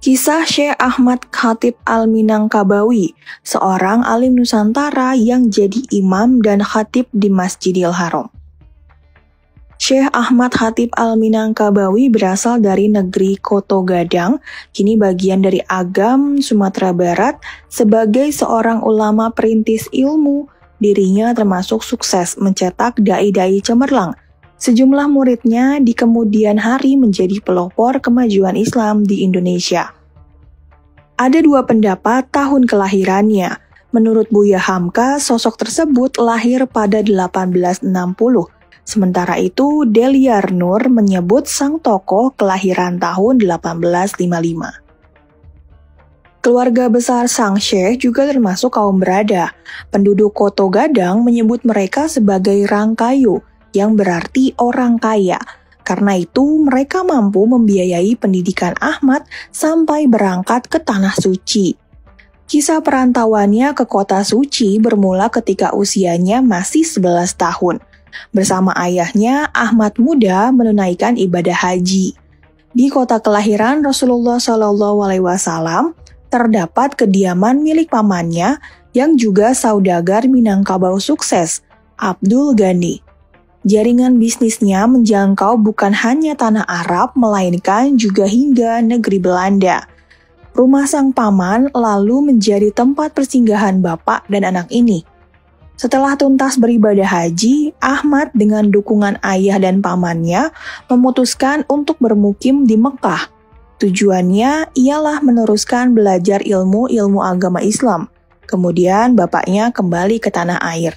Kisah Syekh Ahmad Khatib Al-Minangkabawi, seorang alim Nusantara yang jadi imam dan khatib di Masjidil Haram. Syekh Ahmad Khatib Al-Minangkabawi berasal dari negeri Koto Gadang, kini bagian dari Agam, Sumatera Barat. Sebagai seorang ulama perintis ilmu, dirinya termasuk sukses mencetak dai-dai cemerlang. Sejumlah muridnya di kemudian hari menjadi pelopor kemajuan Islam di Indonesia. Ada dua pendapat tahun kelahirannya. Menurut Buya Hamka, sosok tersebut lahir pada 1860. Sementara itu, Deliar Nur menyebut sang tokoh kelahiran tahun 1855. Keluarga besar sang syekh juga termasuk kaum berada. Penduduk Koto Gadang menyebut mereka sebagai Rangkayu, yang berarti orang kaya. Karena itu, mereka mampu membiayai pendidikan Ahmad sampai berangkat ke Tanah Suci. Kisah perantauannya ke Kota Suci bermula ketika usianya masih 11 tahun. Bersama ayahnya, Ahmad muda menunaikan ibadah haji. Di kota kelahiran Rasulullah SAW, terdapat kediaman milik pamannya yang juga saudagar Minangkabau sukses, Abdul Ghani. Jaringan bisnisnya menjangkau bukan hanya tanah Arab, melainkan juga hingga negeri Belanda. Rumah sang paman lalu menjadi tempat persinggahan bapak dan anak ini. Setelah tuntas beribadah haji, Ahmad dengan dukungan ayah dan pamannya memutuskan untuk bermukim di Mekah. Tujuannya ialah meneruskan belajar ilmu agama Islam. Kemudian bapaknya kembali ke tanah air.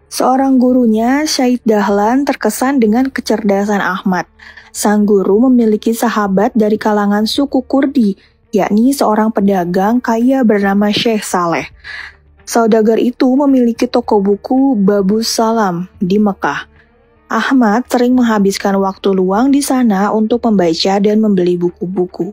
Seorang gurunya, Syed Dahlan, terkesan dengan kecerdasan Ahmad. Sang guru memiliki sahabat dari kalangan suku Kurdi, yakni seorang pedagang kaya bernama Syekh Saleh. Saudagar itu memiliki toko buku Babus Salam di Mekah. Ahmad sering menghabiskan waktu luang di sana untuk membaca dan membeli buku-buku.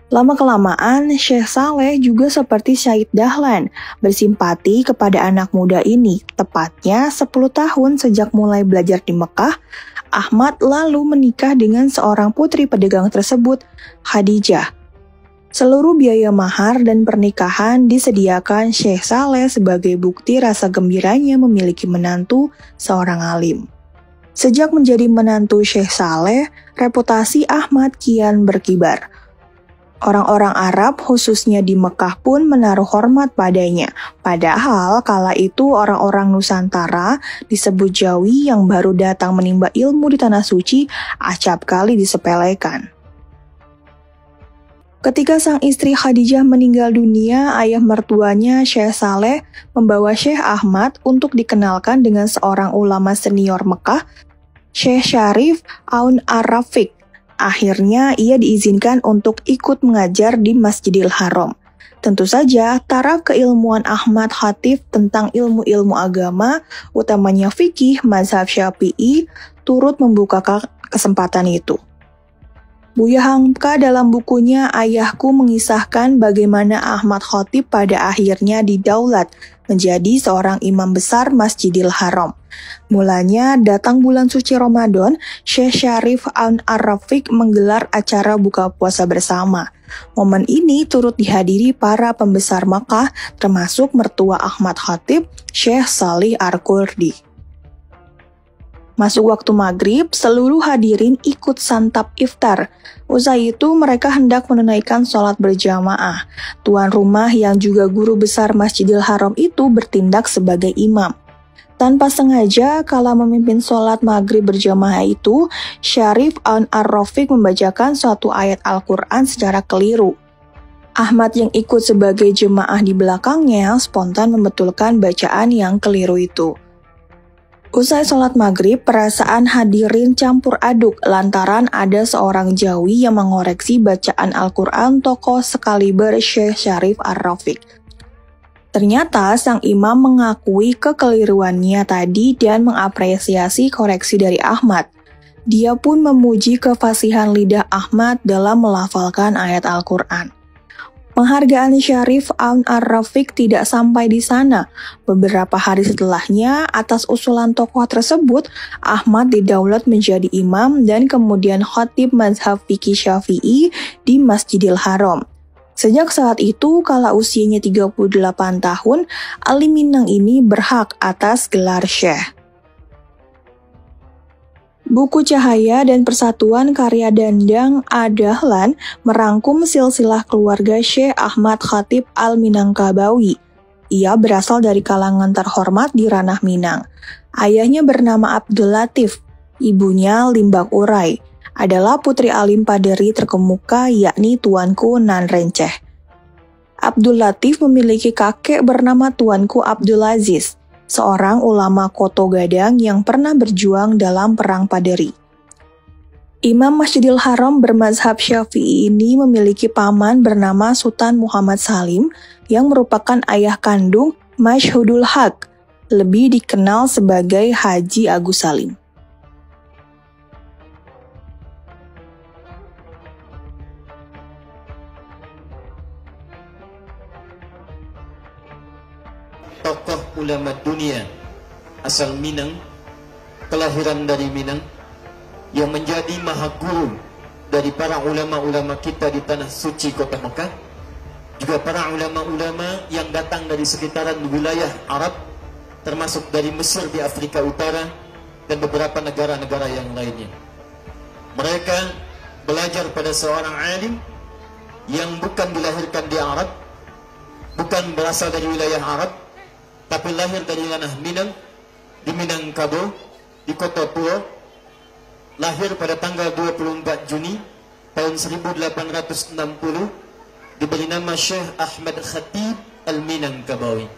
Lama-kelamaan, Syekh Saleh juga seperti Syed Dahlan, bersimpati kepada anak muda ini. Tepatnya 10 tahun sejak mulai belajar di Mekah, Ahmad lalu menikah dengan seorang putri pedagang tersebut, Khadijah. Seluruh biaya mahar dan pernikahan disediakan Syekh Saleh sebagai bukti rasa gembiranya memiliki menantu seorang alim. Sejak menjadi menantu Syekh Saleh, reputasi Ahmad kian berkibar. Orang-orang Arab khususnya di Mekah pun menaruh hormat padanya. Padahal kala itu orang-orang Nusantara disebut Jawi yang baru datang menimba ilmu di Tanah Suci acap kali disepelekan. Ketika sang istri Khadijah meninggal dunia, ayah mertuanya Syekh Saleh membawa Syekh Ahmad untuk dikenalkan dengan seorang ulama senior Mekah, Syekh Syarif Aun Ar-Rafiq. Akhirnya ia diizinkan untuk ikut mengajar di Masjidil Haram. Tentu saja, taraf keilmuan Ahmad Khatib tentang ilmu-ilmu agama, utamanya fikih, mazhab Syafi'i, turut membuka kesempatan itu. Buya Hamka dalam bukunya Ayahku mengisahkan bagaimana Ahmad Khatib pada akhirnya didaulat menjadi seorang imam besar Masjidil Haram. Mulanya datang bulan suci Ramadan, Syekh Syarif Aun Ar-Rafiq menggelar acara buka puasa bersama. Momen ini turut dihadiri para pembesar Makkah, termasuk mertua Ahmad Khatib, Syekh Salih Ar-Qurdi. Masuk waktu maghrib, seluruh hadirin ikut santap iftar. Usai itu mereka hendak menunaikan sholat berjamaah. Tuan rumah yang juga guru besar Masjidil Haram itu bertindak sebagai imam. Tanpa sengaja, kala memimpin sholat maghrib berjamaah itu, Syarif Aun Ar-Rafiq membacakan suatu ayat Al-Quran secara keliru. Ahmad yang ikut sebagai jemaah di belakangnya spontan membetulkan bacaan yang keliru itu. Usai sholat maghrib, perasaan hadirin campur aduk lantaran ada seorang Jawi yang mengoreksi bacaan Al-Quran tokoh sekaliber Syekh Syarif Ar-Rafiq. Ternyata sang imam mengakui kekeliruannya tadi dan mengapresiasi koreksi dari Ahmad. Dia pun memuji kefasihan lidah Ahmad dalam melafalkan ayat Al-Quran. Penghargaan Syarif Ar-Rafiq tidak sampai di sana. Beberapa hari setelahnya, atas usulan tokoh tersebut, Ahmad didaulat menjadi imam dan kemudian khatib mazhab fikih Syafi'i di Masjidil Haram. Sejak saat itu, kala usianya 38 tahun, alim Minang ini berhak atas gelar syekh. Buku Cahaya dan Persatuan karya Dandang A. Dahlan merangkum silsilah keluarga Syekh Ahmad Khatib Al-Minangkabawi. Ia berasal dari kalangan terhormat di ranah Minang. Ayahnya bernama Abdul Latif, ibunya Limbak Urai, adalah putri alim paderi terkemuka yakni Tuanku Nan Renceh. Abdul Latif memiliki kakek bernama Tuanku Abdul Aziz, seorang ulama Koto Gadang yang pernah berjuang dalam Perang Paderi. Imam Masjidil Haram bermazhab Syafi'i ini memiliki paman bernama Sultan Muhammad Salim yang merupakan ayah kandung Masyhudul Haq, lebih dikenal sebagai Haji Agus Salim. Tokoh ulama dunia asal Minang, kelahiran dari Minang, yang menjadi maha guru dari para ulama-ulama kita di tanah suci kota Mekah, juga para ulama-ulama yang datang dari sekitaran wilayah Arab, termasuk dari Mesir di Afrika Utara dan beberapa negara-negara yang lainnya. Mereka belajar pada seorang alim yang bukan dilahirkan di Arab, bukan berasal dari wilayah Arab, tapi lahir dari tanah Minang, di Minangkabau, di Kota Pulau, lahir pada tanggal 24 Juni tahun 1860, diberi nama Syekh Ahmad Khatib Al-Minangkabawi.